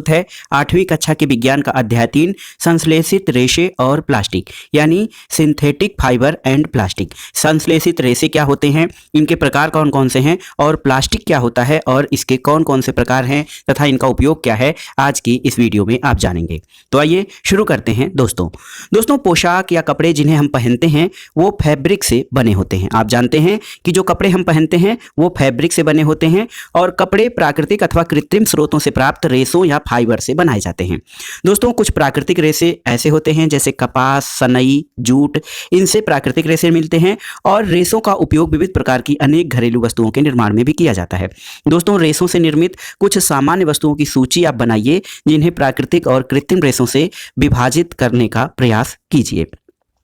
Topic है 8वीं कक्षा के विज्ञान का अध्याय 3 संश्लेषित रेशे और प्लास्टिक यानी सिंथेटिक फाइबर एंड प्लास्टिक। संश्लेषित रेशे क्या होते हैं, इनके प्रकार कौन कौन से हैं और प्लास्टिक क्या होता है और इसके कौन कौन से प्रकार हैं तथा इनका उपयोग क्या है, आज की इस वीडियो में आप जानेंगे। तो आइए शुरू करते हैं दोस्तों पोशाक या कपड़े जिन्हें हम पहनते हैं वो फैब्रिक से बने होते हैं। आप जानते हैं कि जो कपड़े हम पहनते हैं वो फैब्रिक से बने होते हैं और कपड़े प्राकृतिक अथवा कृत्रिम स्रोतों से प्राप्त रेशों या फाइबर से बनाए जाते हैं। दोस्तों कुछ प्राकृतिक रेशे ऐसे होते हैं जैसे कपास, सनई, जूट, इनसे प्राकृतिक रेशे मिलते हैं और रेशों का उपयोग विविध प्रकार की अनेक घरेलू वस्तुओं के निर्माण में भी किया जाता है। दोस्तों रेशों से निर्मित कुछ सामान्य वस्तुओं की सूची आप बनाइए जिन्हें प्राकृतिक और कृत्रिम रेशों से विभाजित करने का प्रयास कीजिए।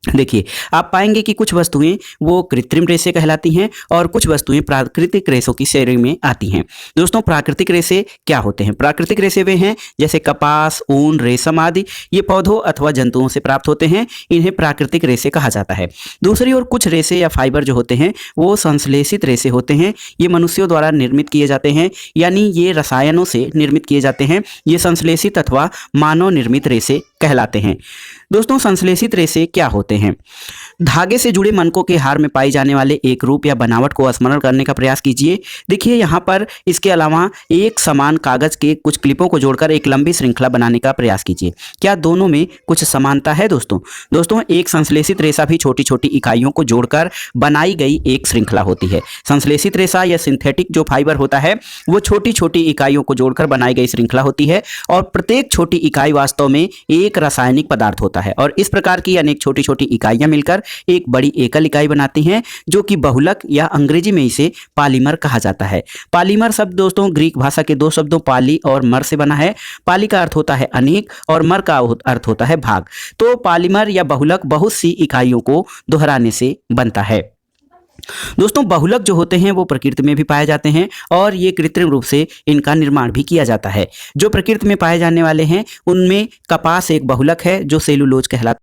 देखिए आप पाएंगे कि कुछ वस्तुएं वो कृत्रिम रेशे कहलाती हैं और कुछ वस्तुएं प्राकृतिक रेशों की श्रेणी में आती हैं। दोस्तों प्राकृतिक रेशे क्या होते हैं? प्राकृतिक रेशे वे हैं जैसे कपास, ऊन, रेशम आदि, ये पौधों अथवा जंतुओं से प्राप्त होते हैं, इन्हें प्राकृतिक रेशे कहा जाता है। दूसरी ओर कुछ रेशे या फाइबर जो होते हैं वो संश्लेषित रेशे होते हैं। ये मनुष्यों द्वारा निर्मित किए जाते हैं, यानी ये रसायनों से निर्मित किए जाते हैं। ये संश्लेषित अथवा मानव निर्मित रेशे कहलाते हैं। दोस्तों संश्लेषित रेशे क्या होते हैं? धागे से जुड़े मनकों के हार में पाई जाने वाले एक रूप या बनावट को स्मरण करने का प्रयास कीजिए। देखिए यहाँ पर इसके अलावा एक समान कागज के कुछ क्लिपों को जोड़कर एक लंबी श्रृंखला बनाने का प्रयास कीजिए। क्या दोनों में कुछ समानता है दोस्तों एक संश्लेषित रेशा भी छोटी छोटी इकाइयों को जोड़कर बनाई गई एक श्रृंखला होती है। संश्लेषित रेशा या सिंथेटिक जो फाइबर होता है वो छोटी छोटी इकाइयों को जोड़कर बनाई गई श्रृंखला होती है और प्रत्येक छोटी इकाई वास्तव में एक रासायनिक पदार्थ होता है और इस प्रकार की अनेक छोटी छोटी इकाइयां मिलकर एक बड़ी एकल इकाई बनाती हैं जो कि बहुलक या अंग्रेजी में इसे पॉलीमर कहा जाता है। पॉलीमर शब्द दोस्तों ग्रीक भाषा के दो शब्दों पाली और मर से बना है। पाली का अर्थ होता है अनेक और मर का अर्थ होता है भाग। तो पॉलीमर या बहुलक बहुत सी इकाइयों को दोहराने से बनता है। दोस्तों बहुलक जो होते हैं वो प्रकृति में भी पाए जाते हैं और ये कृत्रिम रूप से इनका निर्माण भी किया जाता है। जो प्रकृति में पाए जाने वाले हैं उनमें कपास एक बहुलक है जो सेलुलोज कहलाता है।